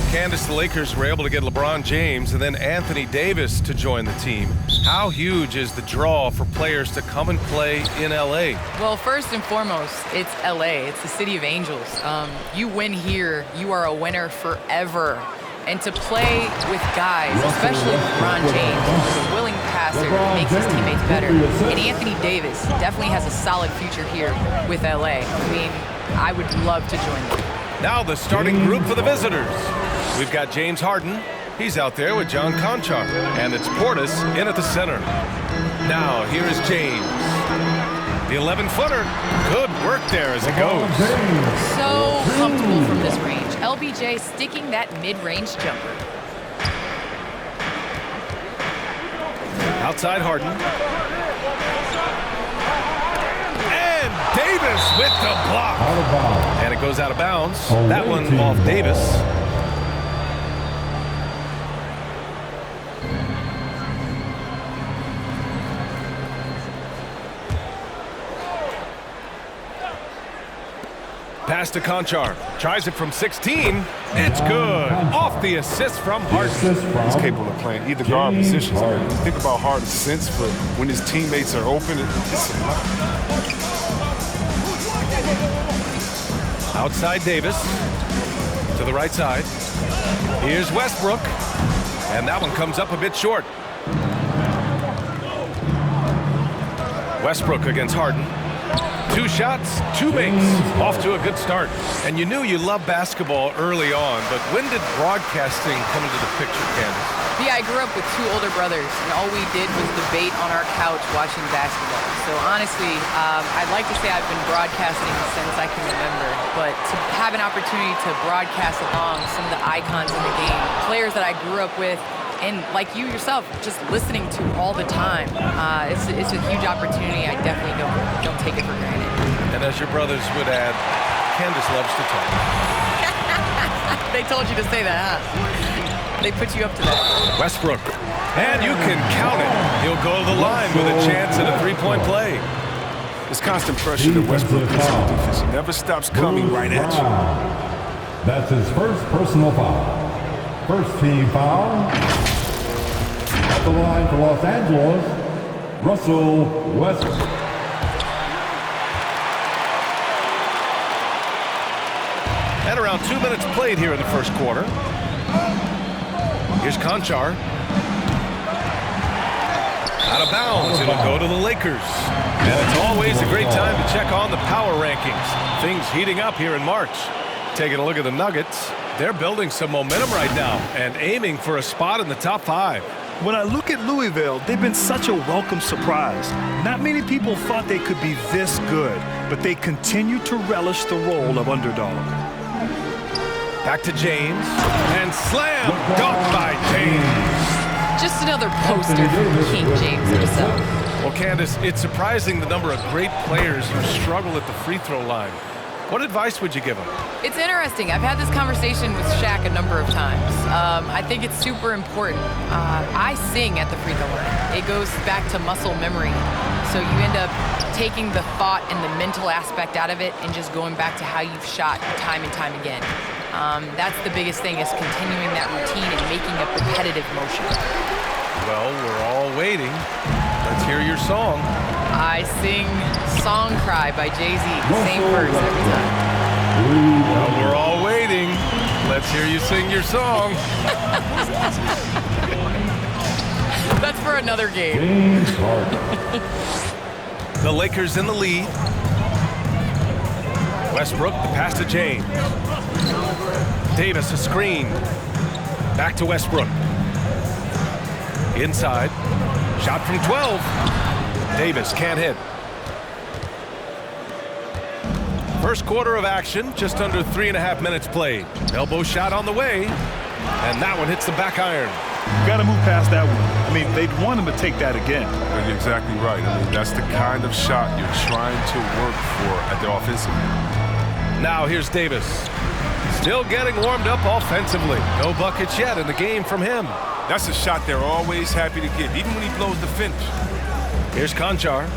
Candace, the Lakers were able to get LeBron James and then Anthony Davis to join the team. How huge is the draw for players to come and play in LA? Well, first and foremost, it's LA. It's the city of angels. You win here, you are a winner forever. And to play with guys, especially LeBron James, who's a willing passer who makes his teammates better. And Anthony Davis definitely has a solid future here with LA. I mean, I would love to join them. Now the starting group for the visitors. We've got James Harden. He's out there with John Conchar. And it's Portis in at the center. Now here is James. The 11-footer. Good work there as it goes. So comfortable from this range. LBJ sticking that mid-range jumper. Outside Harden. And Davis with the block. And it goes out of bounds. That one off Davis. Pass to Conchar. Tries it from 16. It's good. Off the assist from Harden. He's capable of playing either guard positions. I mean, think about Harden's sense for when his teammates are open. It's a lot. Outside Davis. To the right side. Here's Westbrook. And that one comes up a bit short. Westbrook against Harden. 2 shots, 2 makes. Off to a good start. And you knew you loved basketball early on, but when did broadcasting come into the picture, Candace? Yeah, I grew up with 2 older brothers, and all we did was debate on our couch watching basketball. So honestly, I'd like to say I've been broadcasting since I can remember, but to have an opportunity to broadcast along some of the icons in the game, players that I grew up with, and like you yourself, just listening to all the time, it's a huge opportunity. I definitely don't take it for granted. And as your brothers would add, Candace loves to talk. They told you to say that, huh? They put you up to that. Westbrook. And you can count it. He'll go to the line with a chance at a 3-point play. This constant pressure that Westbrook puts on defense never stops coming right at you. That's his first personal foul. First team foul. At the line for Los Angeles, Russell Westbrook. And around 2 minutes played here in the first quarter. Here's Conchar. Out of bounds. It'll go to the Lakers. And it's always a great time to check on the power rankings. Things heating up here in March. Taking a look at the Nuggets. They're building some momentum right now and aiming for a spot in the top 5. When I look at Louisville, they've been such a welcome surprise. Not many people thought they could be this good, but they continue to relish the role of underdog. Back to James. And slam dunk by James. Just another poster from King James himself. Well, Candace, it's surprising the number of great players who struggle at the free throw line. What advice would you give them? It's interesting. I've had this conversation with Shaq a number of times. I think it's super important. I sing at the free throw line. It goes back to muscle memory. So you end up taking the thought and the mental aspect out of it and just going back to how you've shot time and time again. That's the biggest thing, is continuing that routine and making a repetitive motion. Well, we're all waiting. Let's hear your song. I sing Song Cry by Jay-Z, same verse every time. Well, we're all waiting. Let's hear you sing your song. That's for another game. The Lakers in the lead. Westbrook, the pass to James. Davis, a screen. Back to Westbrook. Inside. Shot from 12. Davis can't hit. First quarter of action, just under 3.5 minutes played. Elbow shot on the way, and that one hits the back iron. Got to move past that one. I mean, they'd want him to take that again. You're exactly right. I mean, that's the kind of shot you're trying to work for at the offensive end. Now here's Davis. Still getting warmed up offensively. No buckets yet in the game from him. That's a shot they're always happy to get, even when he blows the finish. Here's Conchar.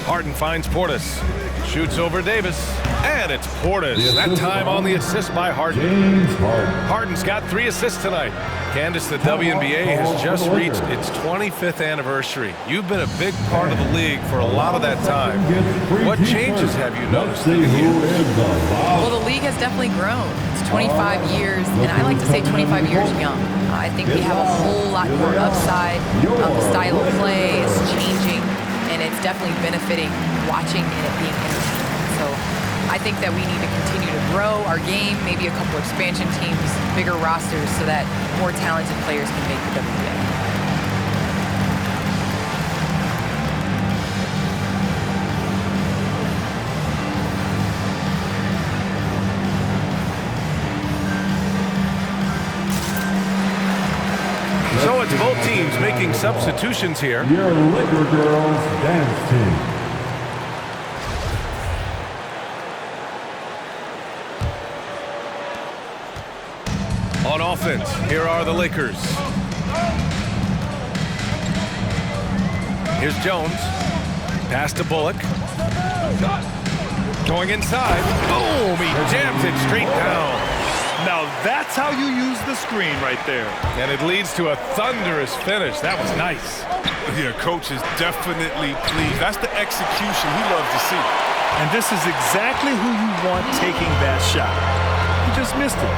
Harden finds Portis. Shoots over Davis. And it's Portis. That time on the assist by Harden. James Harden. Harden's got 3 assists tonight. Candace, the WNBA has just reached its 25th anniversary. You've been a big part of the league for a lot of that time. What changes have you noticed in the years? Well, the league has definitely grown. It's 25 years, and I like to say 25 years young. I think we have a whole lot more upside. The style of play is changing, and it's definitely benefiting watching and it being entertaining. So I think that we need to continue to grow our game, maybe a couple expansion teams, bigger rosters, so that more talented players can make the WNBA. So it's both teams making substitutions here. Your Laker girls dance team. On offense, here are the Lakers. Here's Jones. Pass to Bullock. Going inside. Boom! He jams it straight down. Now that's how you use the screen right there. And it leads to a thunderous finish. That was nice. Yeah, coach is definitely pleased. That's the execution he loves to see. And this is exactly who you want taking that shot. He just missed it.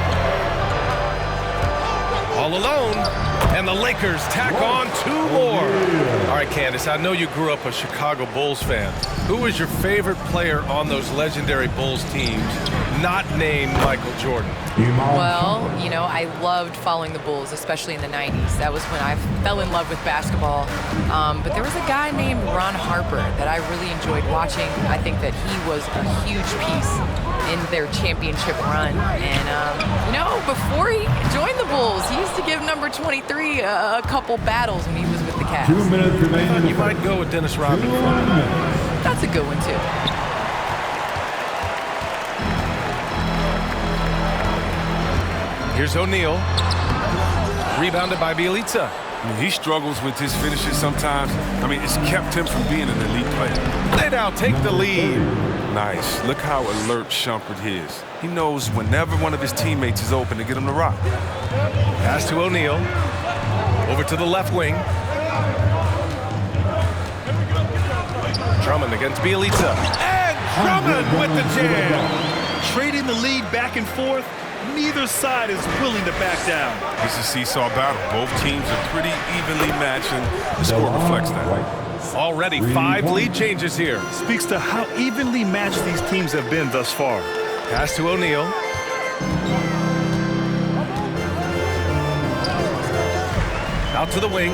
All alone, and the Lakers tack on 2 more. All right, Candace, I know you grew up a Chicago Bulls fan. Who was your favorite player on those legendary Bulls teams, not named Michael Jordan? Well, you know, I loved following the Bulls, especially in the 90s. That was when I fell in love with basketball. But there was a guy named Ron Harper that I really enjoyed watching. I think that he was a huge piece in their championship run. And, you know, before he joined the Bulls, he used to give number 23 a couple battles when he was with the Cavs. 2 minutes remaining. You might go with Dennis Rodman. That's a good one, too. Here's O'Neal. Rebounded by Bielitsa. I mean, he struggles with his finishes sometimes. I mean, it's kept him from being an elite player. They now take the lead. Nice. Look how alert Shumpert is. He knows whenever one of his teammates is open to get him to rock. Pass to O'Neal. Over to the left wing. Drummond against Bielitsa. And Drummond with the jam. Trading the lead back and forth, neither side is willing to back down. It's a seesaw battle. Both teams are pretty evenly matched, and the score reflects that. Already 5 lead changes here. Speaks to how evenly matched these teams have been thus far. Pass to O'Neal. Out to the wing.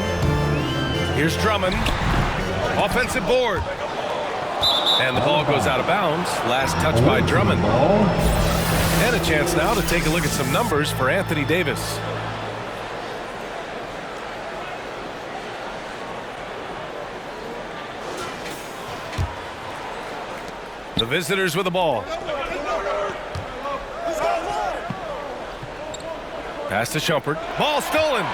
Here's Drummond. Offensive board. And the ball goes out of bounds. Last touch by Drummond. And a chance now to take a look at some numbers for Anthony Davis. The visitors with the ball. Pass to Shumpert. Ball stolen.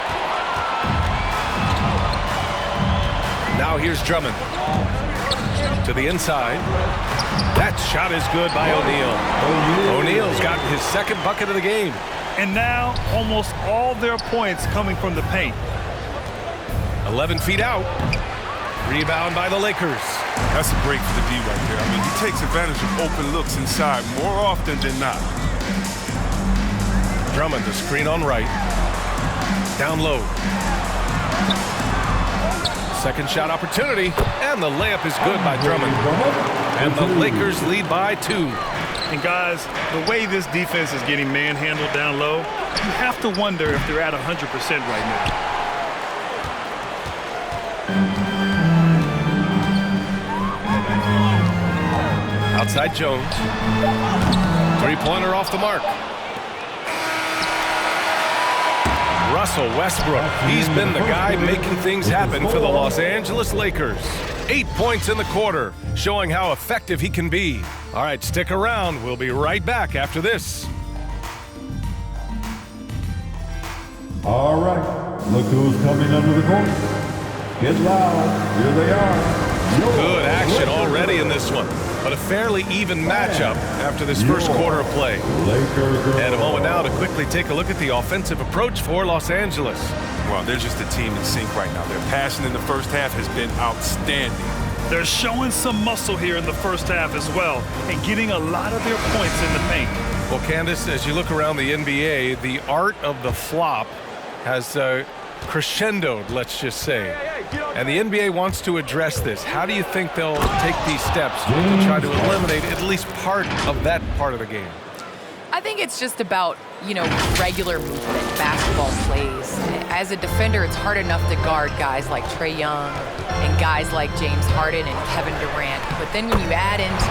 Now here's Drummond. To the inside. That shot is good by O'Neal. O'Neal's gotten his 2nd bucket of the game. And now almost all their points coming from the paint. 11 feet out. Rebound by the Lakers. That's a break for the D right there. I mean, he takes advantage of open looks inside more often than not. Drummond, the screen on right. Down low. 2nd shot opportunity, and the layup is good by Drummond. And the Lakers lead by 2. And guys, the way this defense is getting manhandled down low, you have to wonder if they're at 100% right now. Outside Jones. 3-pointer off the mark. Russell Westbrook. He's been the guy making things happen for the Los Angeles Lakers. 8 points in the quarter, showing how effective he can be. All right, stick around. We'll be right back after this. All right, look who's coming under the court. Get loud. Here they are. Good action already in this one. but a fairly even matchup after this first quarter of play. And a moment now to quickly take a look at the offensive approach for Los Angeles. Well, they're just a team in sync right now. Their passion in the first half has been outstanding. They're showing some muscle here in the first half as well and getting a lot of their points in the paint. Well, Candace, as you look around the NBA, the art of the flop has crescendoed, let's just say. And the NBA wants to address this. How do you think they'll take these steps to try to eliminate at least part of that part of the game? I think it's just about, regular movement, basketball plays. As a defender, it's hard enough to guard guys like Trae Young and guys like James Harden and Kevin Durant. But then when you add into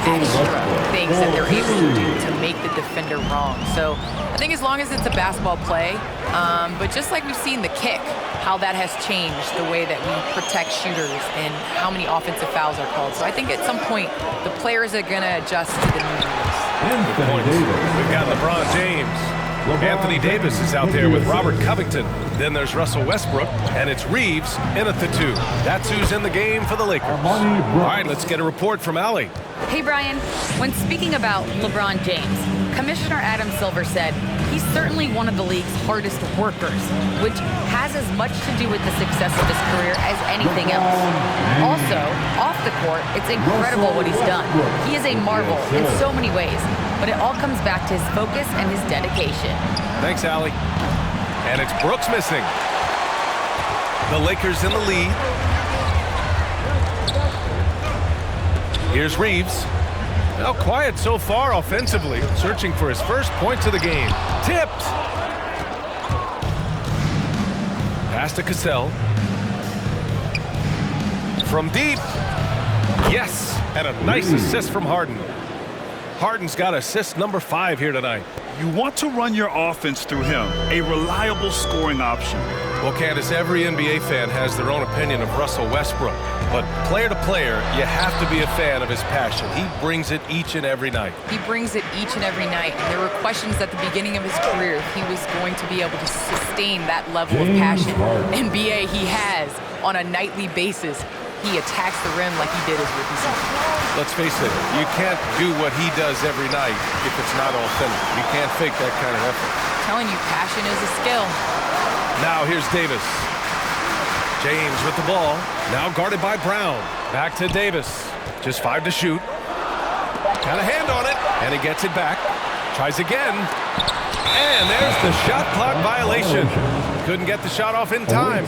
extra things that they're able to do to make the defender wrong. So I think as long as it's a basketball play, but just like we've seen the kick, how that has changed the way that we protect shooters and how many offensive fouls are called. So I think at some point, the players are going to adjust to the new rules. We've got LeBron James. Anthony Davis is out there with Robert Covington. Then there's Russell Westbrook, and it's Reeves in at the 2. That's who's in the game for the Lakers. All right, let's get a report from Allie. Hey, Brian. When speaking about LeBron James, Commissioner Adam Silver said he's certainly one of the league's hardest workers, which has as much to do with the success of his career as anything else. Also, off the court, it's incredible what he's done. He is a marvel in so many ways, but it all comes back to his focus and his dedication. Thanks, Allie. And it's Brooks missing. The Lakers in the lead. Here's Reeves. Well, quiet so far offensively, searching for his first points of the game. Tipped. Pass to Cassell. From deep. Yes, and a nice assist from Harden. Harden's got assist number 5 here tonight. You want to run your offense through him, a reliable scoring option. Well, Candace, every NBA fan has their own opinion of Russell Westbrook. But player to player, you have to be a fan of his passion. He brings it each and every night. He brings it each and every night. There were questions at the beginning of his career if he was going to be able to sustain that level of passion. NBA, he has on a nightly basis. He attacks the rim like he did his rookie season. Let's face it, you can't do what he does every night if it's not authentic. You can't fake that kind of effort. I'm telling you, passion is a skill. Now here's Davis. James with the ball. Now guarded by Brown. Back to Davis. Just 5 to shoot. Got a hand on it, and he gets it back. Tries again. And there's the shot clock violation. Couldn't get the shot off in time.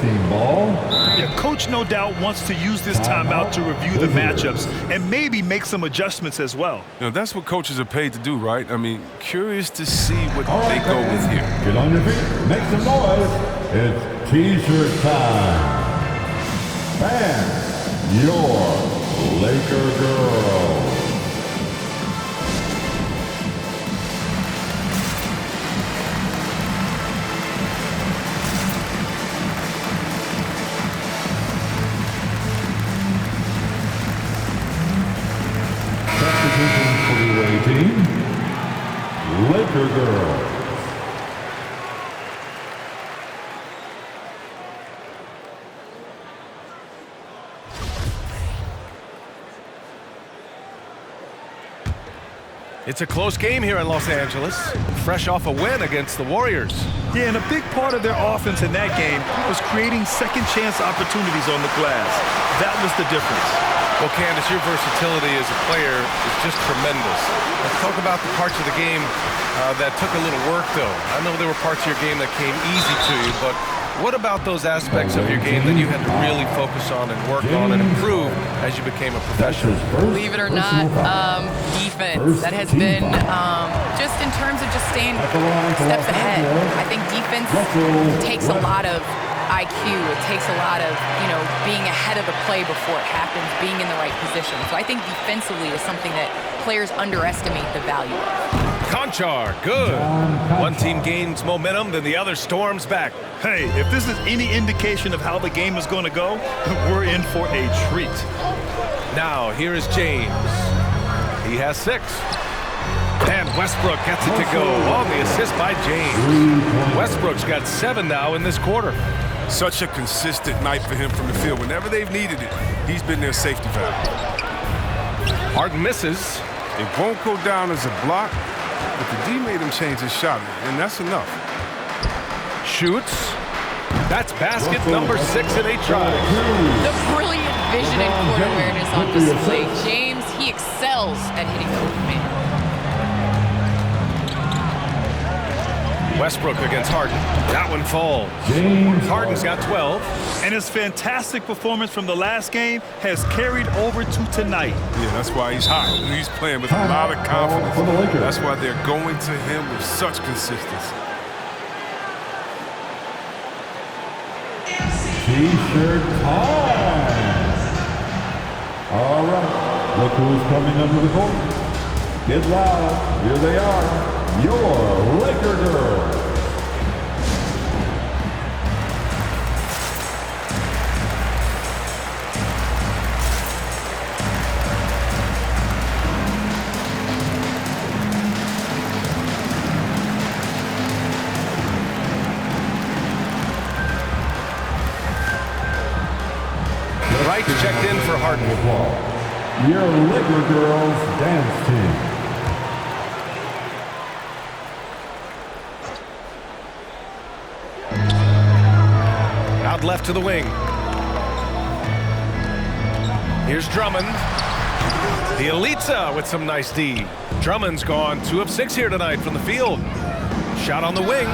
Yeah, coach no doubt wants to use this timeout to review the matchups and maybe make some adjustments as well. That's what coaches are paid to do, right? I mean, curious to see what they go with here. Get on your feet, make some noise. It's T-shirt time. And your Laker girl. Laker girls. It's a close game here in Los Angeles. Fresh off a win against the Warriors. Yeah, and a big part of their offense in that game was creating second chance opportunities on the glass. That was the difference. Well, Candace, your versatility as a player is just tremendous. Let's talk about the parts of the game that took a little work, though. I know there were parts of your game that came easy to you, but what about those aspects of your game that you had to really focus on and work on and improve as you became a professional? Believe it or not, defense. That has been just in terms of just staying steps ahead. I think defense takes a lot of IQ. It takes a lot of, being ahead of the play before it happens, being in the right position. So I think defensively is something that players underestimate the value of. Conchar, good. One team gains momentum, then the other storms back. Hey, if this is any indication of how the game is going to go, we're in for a treat. Now, here is James. He has 6. And Westbrook gets it to go on the assist by James. Westbrook's got 7 now in this quarter. Such a consistent night for him from the field. Whenever they've needed it, he's been their safety valve. Harden misses. It won't go down as a block, but the D made him change his shot, and that's enough. Shoots. That's basket number 6 in 8 tries. The brilliant vision and court awareness on display. James, he excels at hitting the open man. Westbrook against Harden. That one falls. Harden's got 12. And his fantastic performance from the last game has carried over to tonight. Yeah, that's why he's hot. He's playing with a lot of confidence. That's why they're going to him with such consistency. T-shirt time. All right, look who's coming under the court. Get loud. Here they are, your Laker girls. Wright checked in for Harden. Your Laker girls dance team. Out left to the wing. Here's Drummond. The Elitza with some nice D. Drummond's gone 2 of 6 here tonight from the field. Shot on the wing.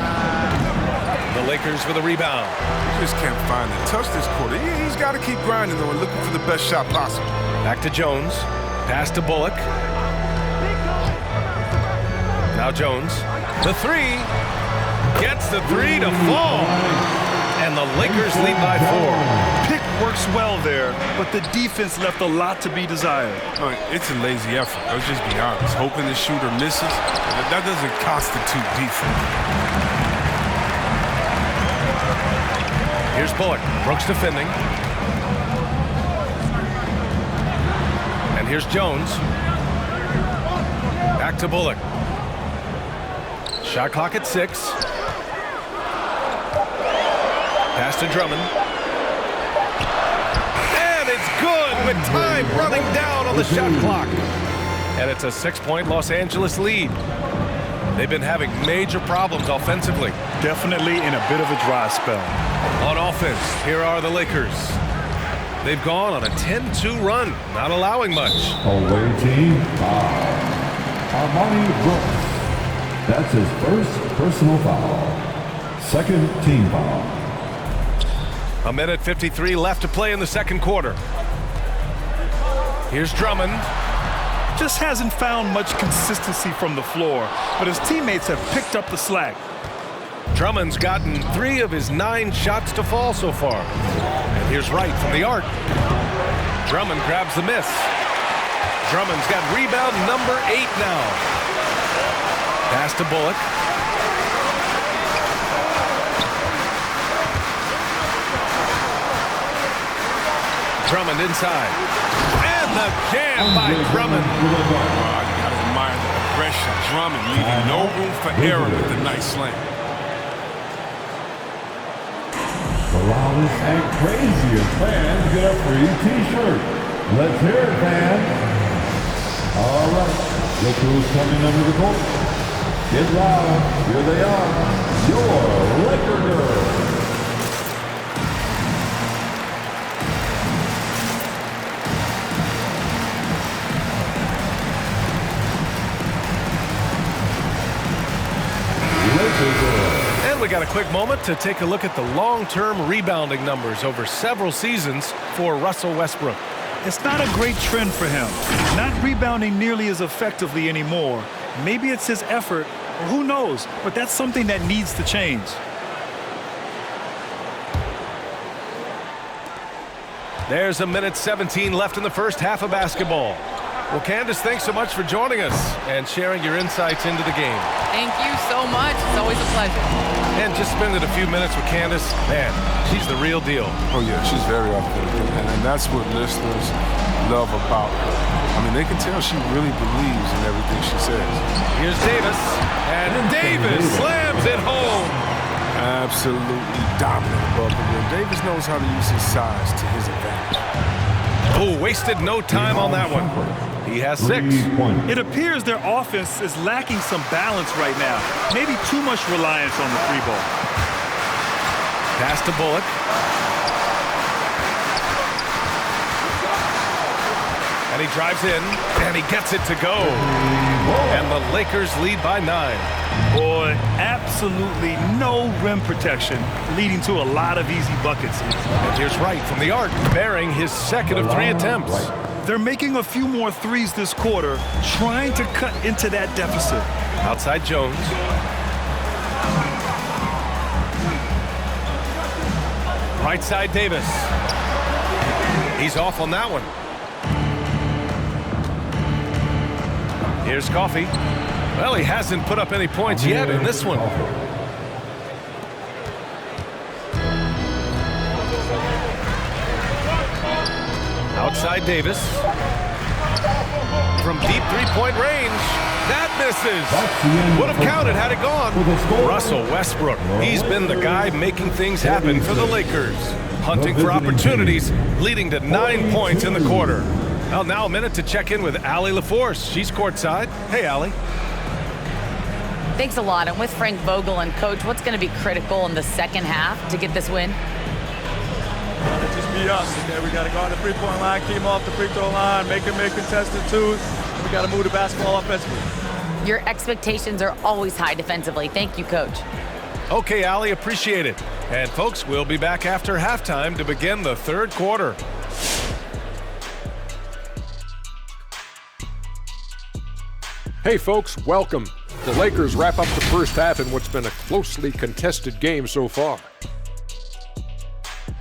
The Lakers with a rebound. He just can't find it. Touch this quarter. He's got to keep grinding, though, and looking for the best shot possible. Back to Jones. Pass to Bullock. Now Jones. The 3. Gets the 3 to fall. And the Lakers lead by 4. Pick works well there, but the defense left a lot to be desired. It's a lazy effort. Let's just be honest. Hoping the shooter misses, that doesn't constitute defense. Here's Bullock. Brooks defending. And here's Jones. Back to Bullock. Shot clock at 6. Pass to Drummond. And it's good with time running down on the shot clock. And it's a 6-point Los Angeles lead. They've been having major problems offensively. Definitely in a bit of a dry spell. On offense, here are the Lakers. They've gone on a 10-2 run, not allowing much. Away team foul. Armani Brooks. That's his first personal foul. Second team foul. 1:53 left to play in the second quarter. Here's Drummond. Just hasn't found much consistency from the floor, but his teammates have picked up the slack. Drummond's gotten 3 of his 9 shots to fall so far. And here's Wright from the arc. Drummond grabs the miss. Drummond's got rebound number 8 now. Pass to Bullock. Drummond inside. And the jam by Drummond. You got to admire the aggression. Drummond leaving no room for error with a nice slam. The loudest and craziest fans get a free T-shirt. Let's hear it, fans. All right, look who's coming under the court. Get loud. Here they are, your Laker girls. And we got a quick moment to take a look at the long-term rebounding numbers over several seasons for Russell Westbrook. It's not a great trend for him. Not rebounding nearly as effectively anymore. Maybe it's his effort, or who knows, but that's something that needs to change. There's 1:17 left in the first half of basketball. Well, Candace, thanks so much for joining us and sharing your insights into the game. Thank you so much. It's always a pleasure. And just spending a few minutes with Candace, man, she's the real deal. Oh, yeah, she's very authentic, and that's what listeners love about her. I mean, they can tell she really believes in everything she says. Here's Davis, and Davis slams it home. Absolutely dominant above the rim. Davis knows how to use his size to his advantage. Oh, wasted no time on that one. He has 6. It appears their offense is lacking some balance right now. Maybe too much reliance on the 3 ball. Pass to Bullock. And he drives in, and he gets it to go. And the Lakers lead by 9. Boy, absolutely no rim protection, leading to a lot of easy buckets. And here's Wright from the arc, bearing his 2nd of 3 attempts. They're making a few more threes this quarter, trying to cut into that deficit. Outside Jones. Right side Davis. He's off on that one. Here's Coffey. Well, he hasn't put up any points yet in this one. Outside Davis. From deep 3-point range. That misses. Would have counted had it gone. Russell Westbrook. He's been the guy making things happen for the Lakers. Hunting for opportunities, leading to 9 points in the quarter. Well, now a minute to check in with Allie LaForce. She's courtside. Hey, Allie. Thanks a lot. I'm with Frank Vogel. And, Coach, what's going to be critical in the second half to get this win? Just be us. Okay, we got to go on the 3-point line, keep them off the free throw line, make them make contested twos. We got to move the basketball offensively. Your expectations are always high defensively. Thank you, Coach. Okay, Allie, appreciate it. And, folks, we'll be back after halftime to begin the 3rd quarter. Hey folks, welcome. The Lakers wrap up the first half in what's been a closely contested game so far.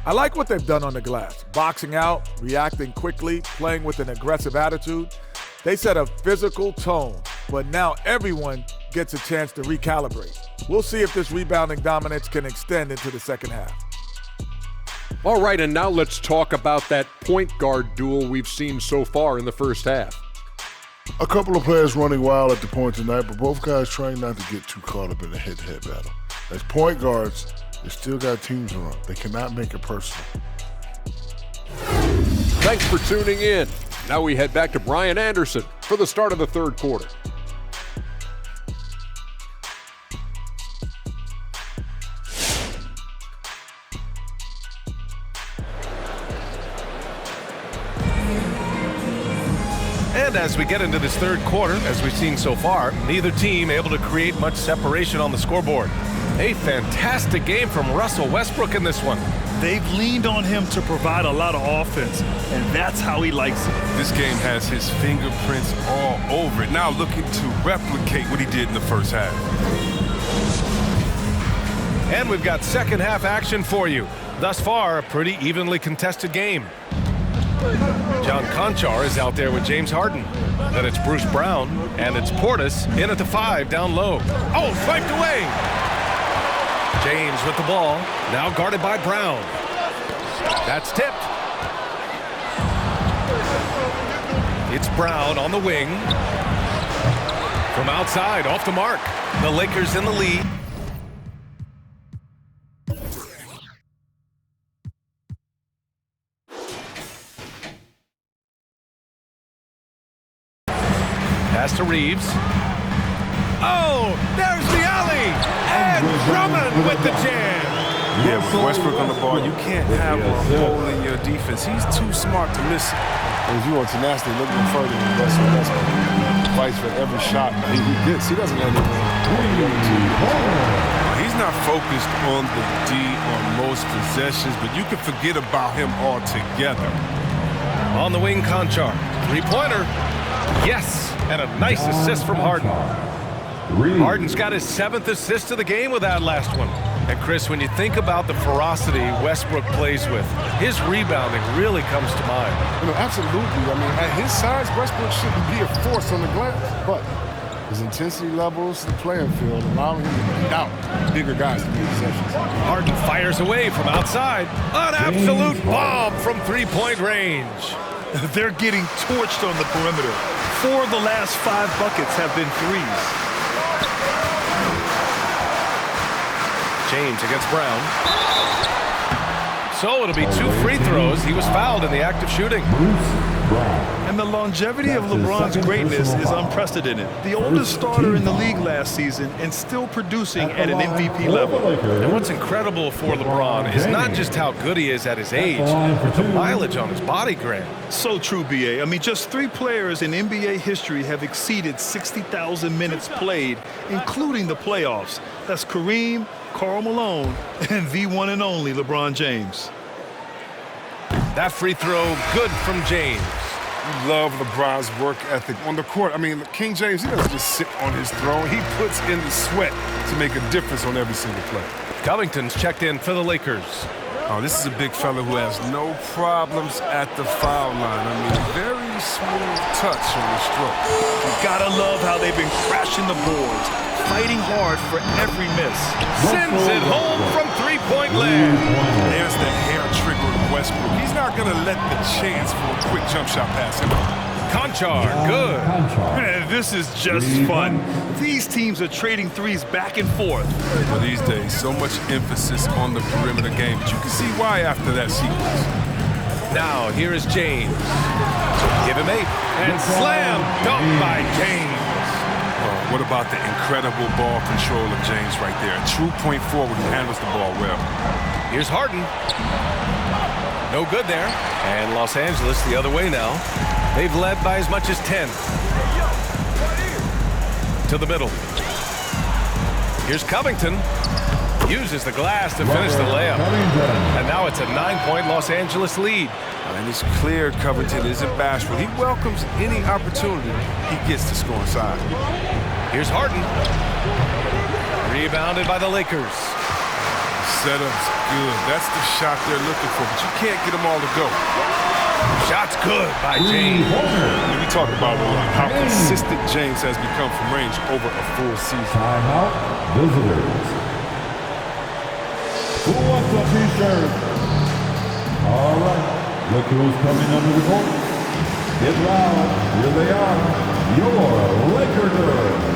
I like what they've done on the glass. Boxing out, reacting quickly, playing with an aggressive attitude. They set a physical tone, but now everyone gets a chance to recalibrate. We'll see if this rebounding dominance can extend into the second half. All right, and now let's talk about that point guard duel we've seen so far in the first half. A couple of players running wild at the point tonight, but both guys trying not to get too caught up in a head-to-head battle. As point guards, they still got teams to run. They cannot make it personal. Thanks for tuning in. Now we head back to Brian Anderson for the start of the 3rd quarter. And as we get into this 3rd quarter, as we've seen so far, neither team able to create much separation on the scoreboard. A fantastic game from Russell Westbrook in this one. They've leaned on him to provide a lot of offense, and that's how he likes it. This game has his fingerprints all over it. Now looking to replicate what he did in the first half. And we've got second half action for you. Thus far, a pretty evenly contested game. John Conchar is out there with James Harden. Then it's Bruce Brown, and it's Portis in at the 5 down low. Oh, swiped away! James with the ball, now guarded by Brown. That's tipped. It's Brown on the wing. From outside, off the mark. The Lakers in the lead. Pass to Reeves. Oh, there's the alley! And Drummond with the jam! Yeah, with Westbrook on the ball, you can't have a hole in your defense. He's too smart to miss it. If you want tenacity, look no further than Westbrook fights for every shot he gets. He doesn't let anything. He's not focused on the D on most possessions, but you can forget about him altogether. On the wing, Conchar. Three-pointer. Yes, and a nice assist from Harden. Harden's got his 7th assist of the game with that last one. And Chris, when you think about the ferocity Westbrook plays with, his rebounding really comes to mind. You know, absolutely. I mean, at his size, Westbrook shouldn't be a force on the glass, but his intensity levels, the playing field, allowing him to beat out bigger guys to make possessions. Harden fires away from outside. An absolute bomb from three-point range. They're getting torched on the perimeter. 4 of the last 5 buckets have been threes. James against Brown. So it'll be 2 free throws. He was fouled in the act of shooting. LeBron. And the longevity of That's his LeBron's second greatness personal is foul. unprecedented. The oldest First starter in the team league foul. last season and still producing At at the an line MVP for level. the Lakers, And what's incredible for LeBron is not just how good he is at his age, but the mileage on his body, Grant. So true, B.A. I mean, just 3 players in NBA history have exceeded 60,000 minutes played, including the playoffs. That's Kareem, Karl Malone, and the one and only LeBron James. That free throw, good from James. Love LeBron's work ethic on the court. I mean, King James, he doesn't just sit on his throne. He puts in the sweat to make a difference on every single play. Covington's checked in for the Lakers. Oh, this is a big fella who has no problems at the foul line. I mean, very smooth touch on the stroke. You gotta love how they've been crashing the boards, fighting hard for every miss. Sends it home from three-point land. There's the hair trigger of Westbrook. He's not going to let the chance for a quick jump shot pass him. Conchar, good. Man, this is just fun. These teams are trading threes back and forth. But these days, so much emphasis on the perimeter game. But you can see why after that sequence. Now, here is James. Give him 8. And slam dunk by James. What about the incredible ball control of James right there? A true point forward who handles the ball well. Here's Harden. No good there. And Los Angeles the other way now. They've led by as much as 10. To the middle. Here's Covington. Uses the glass to finish the layup. And now it's a 9-point Los Angeles lead. And it's clear Covington isn't bashful. He welcomes any opportunity he gets to score inside. Here's Harden. Rebounded by the Lakers. Setup's good. That's the shot they're looking for, but you can't get them all to go. Shot's good by James. We talk about how consistent James has become from range over a full season. Timeout, visitors. Who wants a t-shirt? All right, look who's coming under the court. Get loud, here they are, your Laker girls.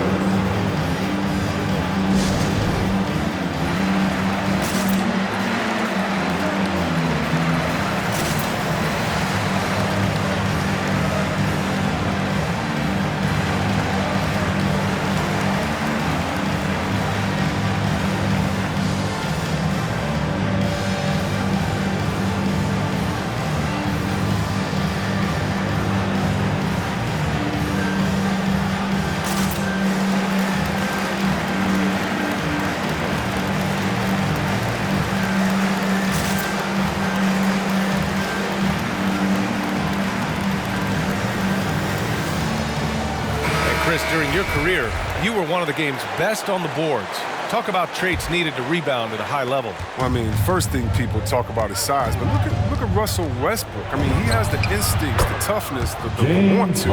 Chris, during your career, you were one of the game's best on the boards. Talk about traits needed to rebound at a high level. Well, I mean, first thing people talk about is size, but look at Russell Westbrook. I mean, he has the instincts, the toughness, the want to.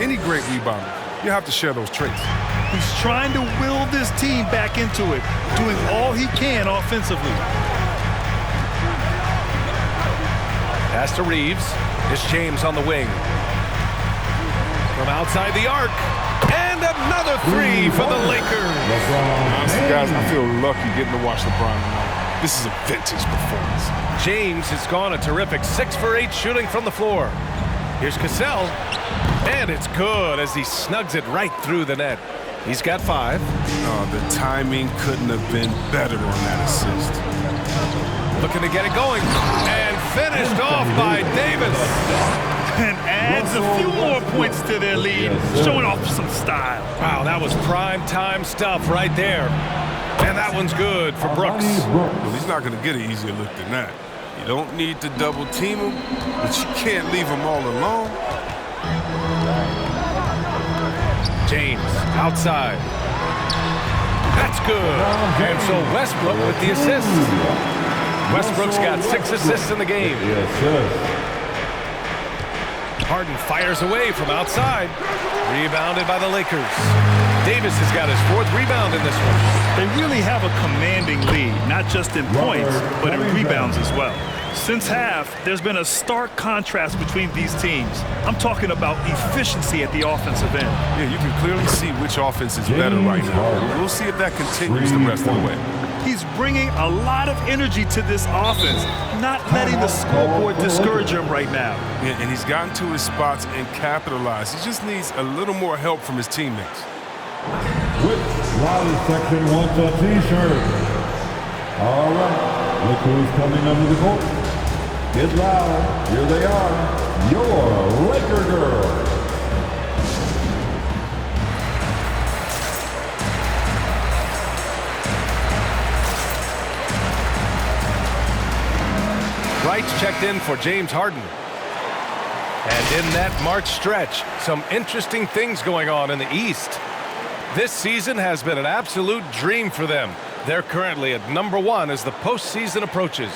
Any great rebounder, you have to share those traits. He's trying to will this team back into it, doing all he can offensively. Pass to Reeves. It's James on the wing. From outside the arc. And another 3 for the Lakers. Honestly, guys, I feel lucky getting to watch LeBron tonight. This is a vintage performance. James has gone a terrific 6 for 8 shooting from the floor. Here's Cassell. And it's good as he snugs it right through the net. He's got 5. The timing couldn't have been better on that assist. Looking to get it going. And finished off by Davis. And adds a few more points to their lead, showing off some style. Wow, that was prime time stuff right there. And that one's good for Brooks. Well, he's not going to get an easier look than that. You don't need to double team him, but you can't leave him all alone. James outside. That's good. And so Westbrook with the assist. Westbrook's got 6 assists in the game. Harden fires away from outside. Rebounded by the Lakers. Davis has got his 4th rebound in this one. They really have a commanding lead, not just in points, but in rebounds as well. Since half, there's been a stark contrast between these teams. I'm talking about efficiency at the offensive end. Yeah, you can clearly see which offense is better right now. We'll see if that continues the rest of the way. He's bringing a lot of energy to this offense, not letting the scoreboard discourage him right now. Yeah, and he's gotten to his spots and capitalized. He just needs a little more help from his teammates. Which loudest section wants a t-shirt? All right, look who's coming under the court. Get loud. Here they are, your Laker girls. Wright's checked in for James Harden. And in that March stretch, some interesting things going on in the East. This season has been an absolute dream for them. They're currently at #1 as the postseason approaches.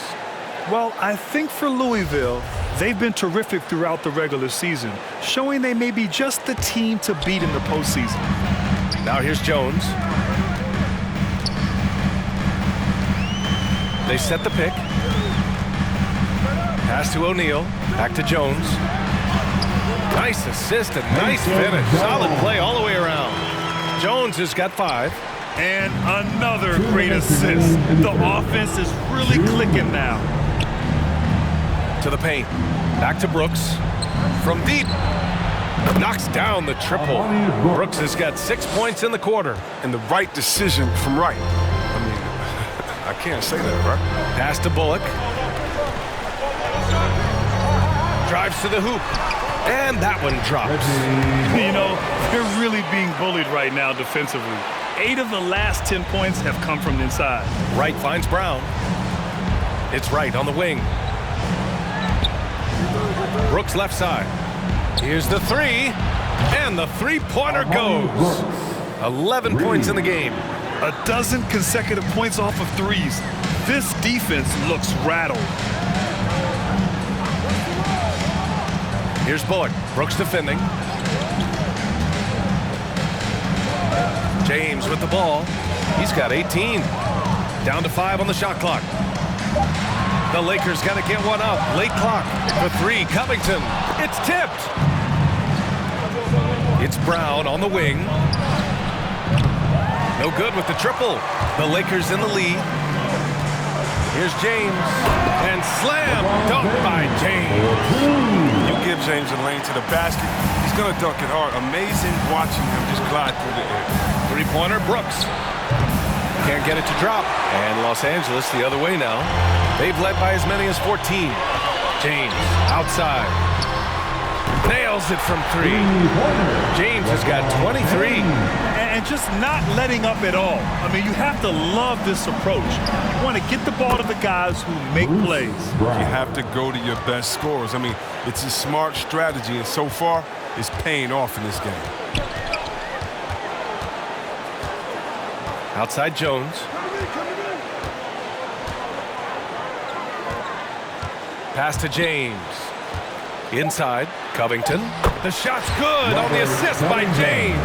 Well, I think for Louisville, they've been terrific throughout the regular season, showing they may be just the team to beat in the postseason. Now here's Jones. They set the pick. Pass to O'Neal. Back to Jones. Nice assist and nice finish. Solid play all the way around. Jones has got 5. And another great assist. The offense is really clicking now. To the paint. Back to Brooks. From deep. Knocks down the triple. Brooks has got 6 points in the quarter. And the right decision from Wright. I mean, I can't say that, right? Pass to Bullock. Drives to the hoop. And that one drops. You know, they're really being bullied right now defensively. 8 of the last 10 points have come from the inside. Wright finds Brown. It's Wright on the wing. Brooks left side. Here's the 3. And the three-pointer goes. 11 points in the game. A dozen consecutive points off of threes. This defense looks rattled. Here's Bullock. Brooks defending. James with the ball. He's got 18. Down to 5 on the shot clock. The Lakers got to get one up. Late clock. For 3, Covington. It's tipped. It's Brown on the wing. No good with the triple. The Lakers in the lead. Here's James. And slam dunk by James. You give James a lane to the basket, he's going to dunk it hard. Amazing watching him just glide through the air. Three-pointer, Brooks. Can't get it to drop. And Los Angeles the other way now. They've led by as many as 14. James outside. Nails it from 3. James has got 23. And just not letting up at all. I mean, you have to love this approach. You want to get the ball to the guys who make plays. You have to go to your best scorers. I mean, it's a smart strategy, and so far, it's paying off in this game. Outside Jones. Pass to James. Inside, Covington. The shot's good on the assist by James.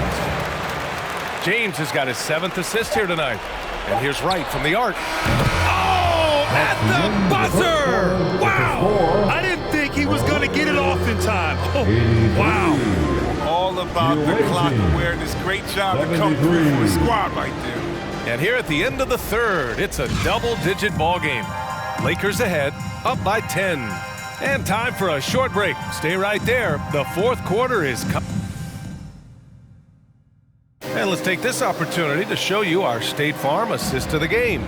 James has got his 7th assist here tonight. And here's Wright from the arc. Oh, at the buzzer! Wow! I didn't think he was going to get it off in time. Oh, wow. All about the clock awareness. Great job to come through for his squad right there. And here at the end of the 3rd, it's a double-digit ball game. Lakers ahead, up by 10. And time for a short break. Stay right there. The 4th quarter is coming. And let's take this opportunity to show you our State Farm assist of the game.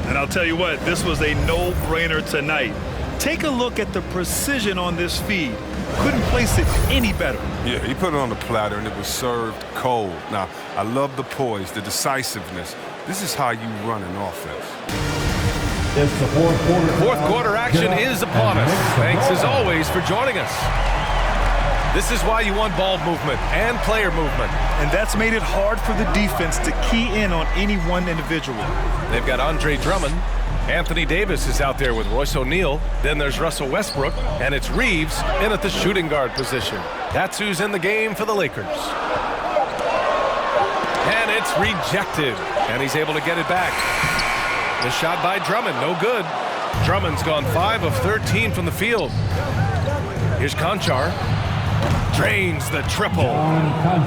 And I'll tell you what, this was a no-brainer tonight. Take a look at the precision on this feed. Couldn't place it any better. Yeah, he put it on the platter, and it was served cold. Now, I love the poise, the decisiveness. This is how you run an offense. It's the 4th quarter. 4th quarter action is upon us. Thanks as always for joining us. This is why you want ball movement and player movement. And that's made it hard for the defense to key in on any one individual. They've got Andre Drummond. Anthony Davis is out there with Royce O'Neal. Then there's Russell Westbrook. And it's Reeves in at the shooting guard position. That's who's in the game for the Lakers. And it's rejected. And he's able to get it back. The shot by Drummond, no good. Drummond's gone 5 of 13 from the field. Here's Conchar. Drains the triple.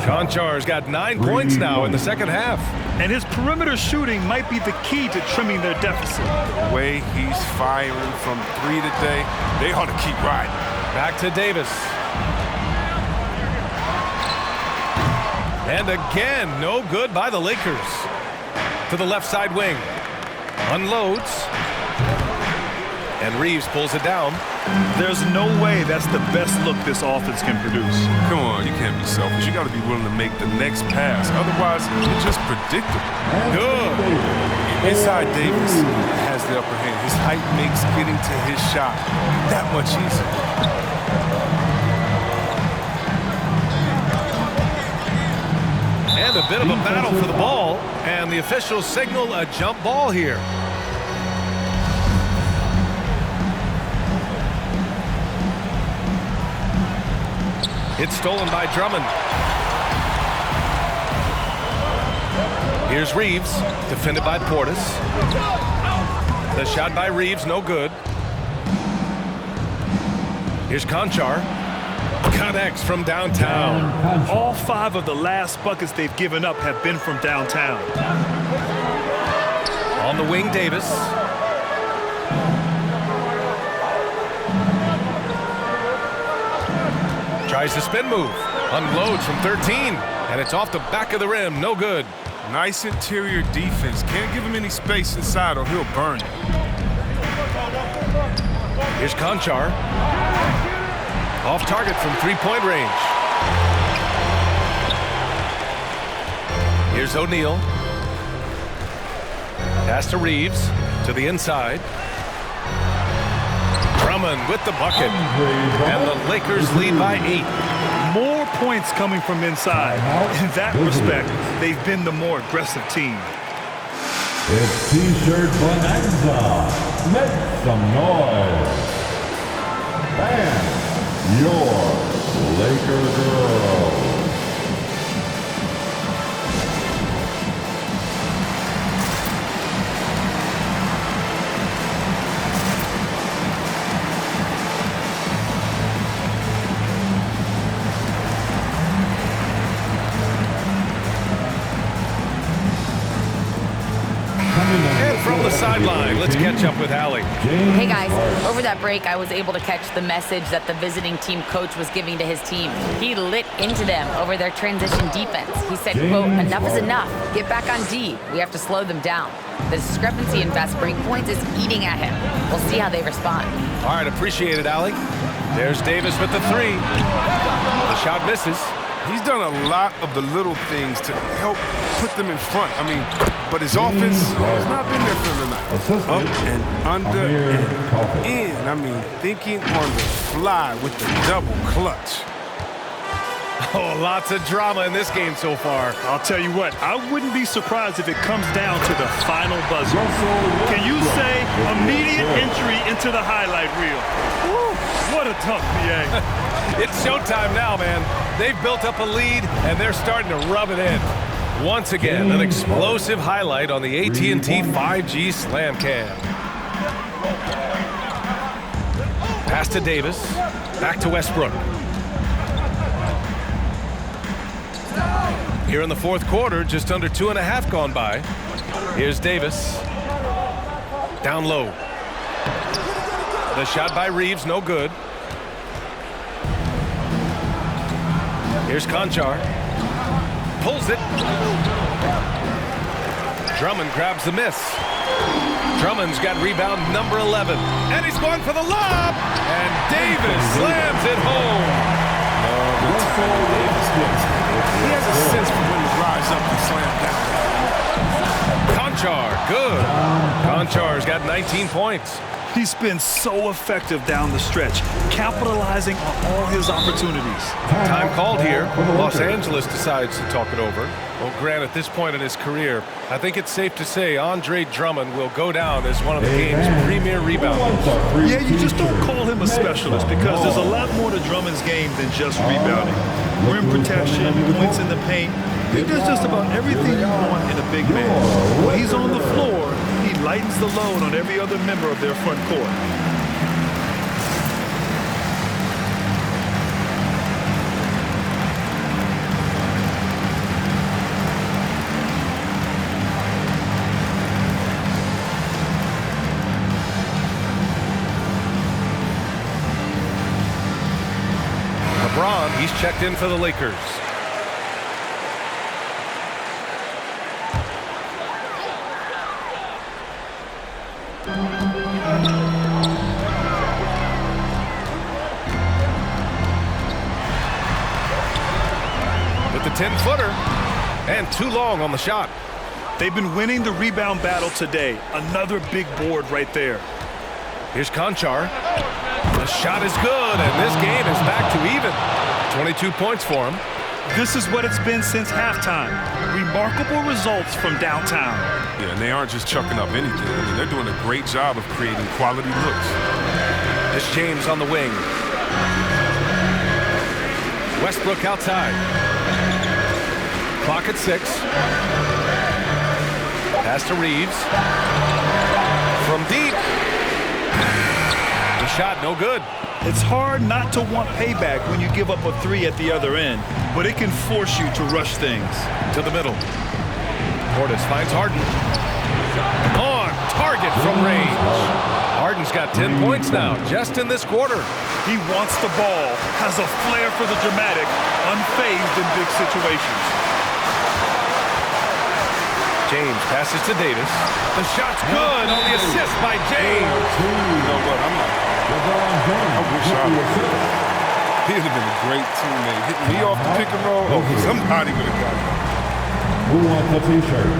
Konchar's got 9 points now in the second half. And his perimeter shooting might be the key to trimming their deficit. The way he's firing from 3 today, they ought to keep riding. Back to Davis. And again, no good by the Lakers. To the left side wing. Unloads. And Reeves pulls it down. There's no way that's the best look this offense can produce. Come on, you can't be selfish. You got to be willing to make the next pass. Otherwise, you're just predictable. Good. Inside Davis has the upper hand. His height makes getting to his shot that much easier. And a bit of a battle for the ball. And the officials signal a jump ball here. It's stolen by Drummond. Here's Reeves, defended by Portis. The shot by Reeves, no good. Here's Konchar. Connects from downtown. All 5 of the last buckets they've given up have been from downtown. On the wing, Davis. Tries the spin move. Unloads from 13. And it's off the back of the rim. No good. Nice interior defense. Can't give him any space inside or he'll burn it. Here's Konchar. Off target from 3-point range. Here's O'Neal. Pass to Reeves. To the inside. Drummond with the bucket. And the Lakers lead by 8. More points coming from inside. In that respect, they've been the more aggressive team. It's T-shirt Bonanza. Make some noise. And your Laker girls. And from the sideline, let's catch up with Allie. Hey guys, over that break I was able to catch the message that the visiting team coach was giving to his team. He lit into them over their transition defense. He said, quote, "Enough is enough. Get back on D. We have to slow them down." The discrepancy in fast break points is eating at him. We'll see how they respond. All right, appreciate it, Allie. There's Davis with the 3. The shot misses. He's done a lot of the little things to help put them in front. I mean, but his offense has not been there for the night. Up and under and in. I mean, thinking on the fly with the double clutch. Oh, lots of drama in this game so far. I'll tell you what, I wouldn't be surprised if it comes down to the final buzzer. Can you say immediate entry into the highlight reel? Woo, what a dunk, BA. It's showtime now, man. They've built up a lead, and they're starting to rub it in. Once again, an explosive highlight on the AT&T 5G Slam Cam. Pass to Davis. Back to Westbrook. Here in the fourth quarter, just under 2.5 gone by. Here's Davis. Down low. The shot by Reeves, no good. Here's Konchar. Pulls it. Drummond grabs the miss. Drummond's got rebound number 11. And he's going for the lob. And Davis slams it home. He has a sense for when to rise up and slam down. Konchar, good. Konchar's got 19 points. He's been so effective down the stretch, capitalizing on all his opportunities. Time called here. Los Angeles decides to talk it over. Well, Grant, at this point in his career, I think it's safe to say Andre Drummond will go down as one of the game's premier rebounders. Yeah, you just don't call him a specialist because there's a lot more to Drummond's game than just rebounding. Rim protection, points in the paint. He does just about everything you want in a big man. When he's on the floor, he lightens the load on every other member of their front court. He's checked in for the Lakers. With the 10-footer and too long on the shot. They've been winning the rebound battle today. Another big board right there. Here's Conchar. The shot is good, and this game is back to even. 22 points for him. This is what it's been since halftime. Remarkable results from downtown. Yeah, and they aren't just chucking up anything. I mean, they're doing a great job of creating quality looks. It's James on the wing. Westbrook outside. Clock at 6. Pass to Reeves. From deep. The shot no good. It's hard not to want payback when you give up a 3 at the other end, but it can force you to rush things. To the middle. Portis finds Harden. On target from range. Harden's got 10 points now, just in this quarter. He wants the ball, has a flair for the dramatic, unfazed in big situations. James passes to Davis. The shot's good on the assist by James. You know what? I wish I would. He'd have been a great teammate. Hitting me off the pick and roll. Oh, somebody would have got it. Who wants a t-shirt?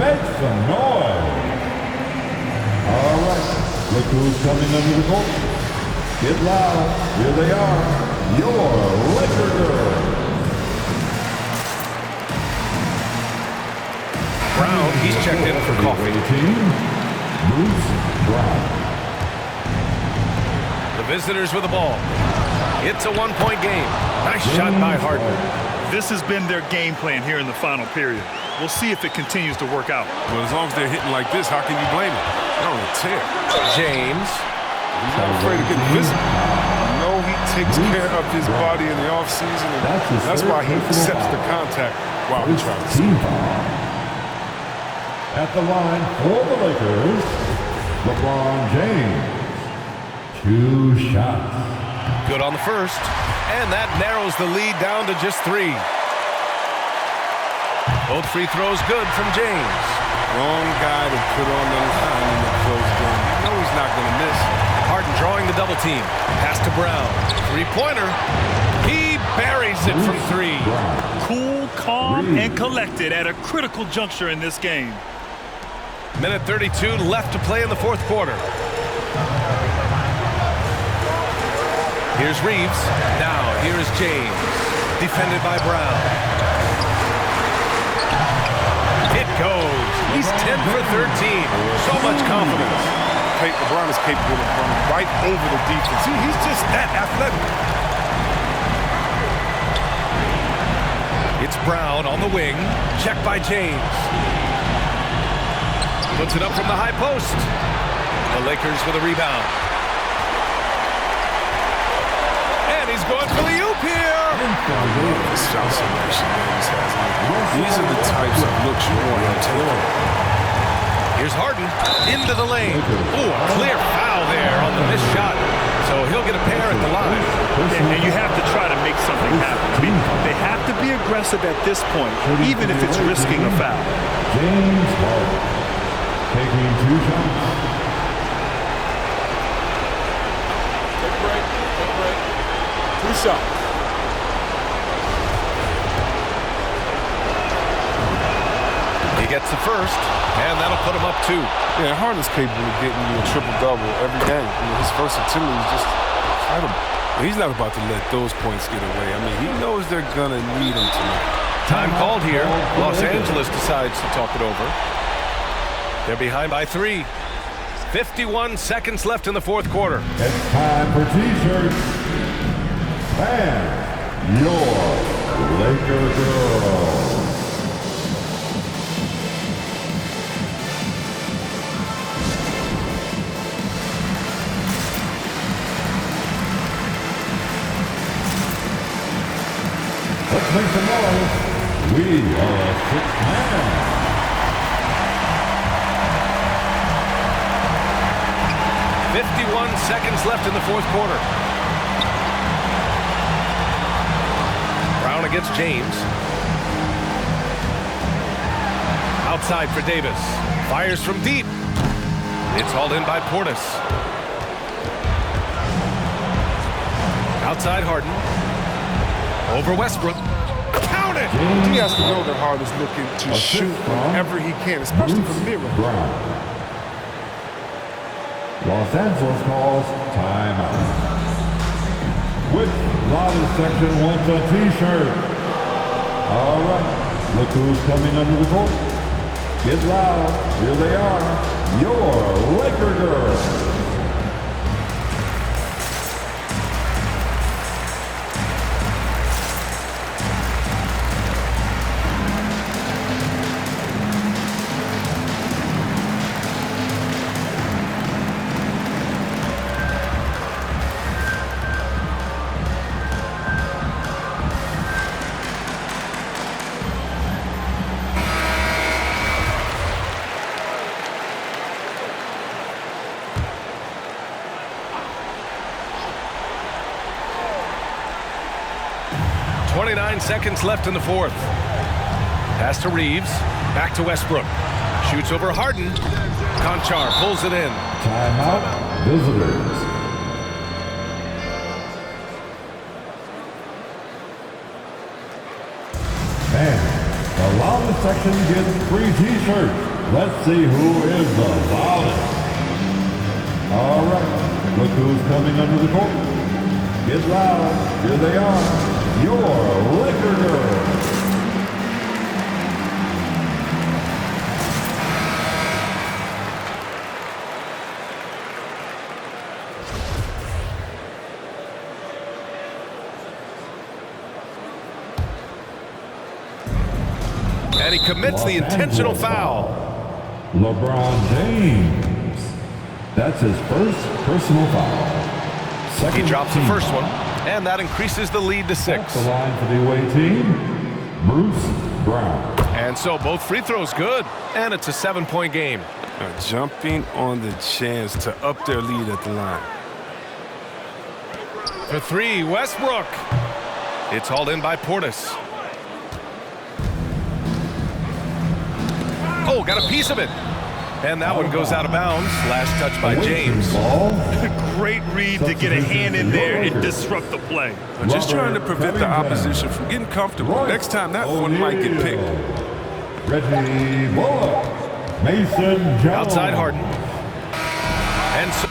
Make some noise. All right. Look who's coming under the court. Get loud. Here they are. Your Laker girls. Brown, he's checked in for coffee. Bruce Brown. The visitors with the ball. It's a one-point game. Nice shot by Harden. This has been their game plan here in the final period. We'll see if it continues to work out. Well, as long as they're hitting like this, how can you blame it? They're on a tear. James. He's not afraid to get visible. You know he takes care of his body in the offseason, and that's why he accepts the contact while he tries to. At the line for the Lakers, LeBron James. 2 shots. Good on the first. And that narrows the lead down to just 3. Both free throws good from James. Wrong guy to put on the line in the close game. You know he's not going to miss. Harden drawing the double team. Pass to Brown. 3-pointer. He buries it from 3. Cool, calm, and collected at a critical juncture in this game. Minute 32 left to play in the fourth quarter. Here's Reeves. Now here is James. Defended by Brown. It goes. He's 10 for 13. So much confidence. LeBron is capable of running right over the defense. He's just that athletic. It's Brown on the wing. Checked by James. Puts it up from the high post. The Lakers with a rebound. And he's going for the oop here. This shot selection Davis has. These are the types of looks you want to take. Here's Harden into the lane. Ooh, a clear foul there on the missed shot. So he'll get a pair at the line. And you have to try to make something happen. I mean, they have to be aggressive at this point, even if it's risking a foul. James Harden taking 2 shots. Take a break. 2 shots. He gets the first, and that'll put him up 2. Yeah, Harden's capable of getting you a triple-double every game. I mean, his versatility is just incredible. He's not about to let those points get away. I mean, he knows they're going to need him tonight. Time called here. Los Angeles decides to talk it over. They're behind by 3. 51 seconds left in the fourth quarter. It's time for t-shirts. And your Laker girls. Let's make some noise. We are a 6-man. 51 seconds left in the fourth quarter. against James. Outside for Davis. Fires from deep. It's hauled in by Portis. Outside Harden. Over Westbrook. Count it! He has to know that Harden's looking to shoot whenever he can, especially from mid-range. Los Angeles calls timeout. Which loudest section wants a T-shirt? All right, look who's coming under the court. Get loud, here they are, your Laker girls. Seconds left in the fourth. Pass to Reeves. Back to Westbrook. Shoots over Harden. Conchar pulls it in. Timeout, visitors. And the loudest section gets free T-shirts. Let's see who is the loudest. All right, look who's coming under the court. Get loud, here they are. Your Laker girls. And he commits the intentional foul. LeBron James. That's his first personal foul. He drops the first one. And that increases the lead to 6. The line for the away team, Bruce Brown. And so both free throws good, and it's a 7-point game. Jumping on the chance to up their lead at the line. For 3, Westbrook. It's hauled in by Portis. Oh, got a piece of it. And that one goes out of bounds. Last touch by James. Great read to get a hand in there and disrupt the play. Just trying to prevent the opposition from getting comfortable. Next time, that one might get picked. Reggie Bullock. Mason Jones. Outside Harden. And so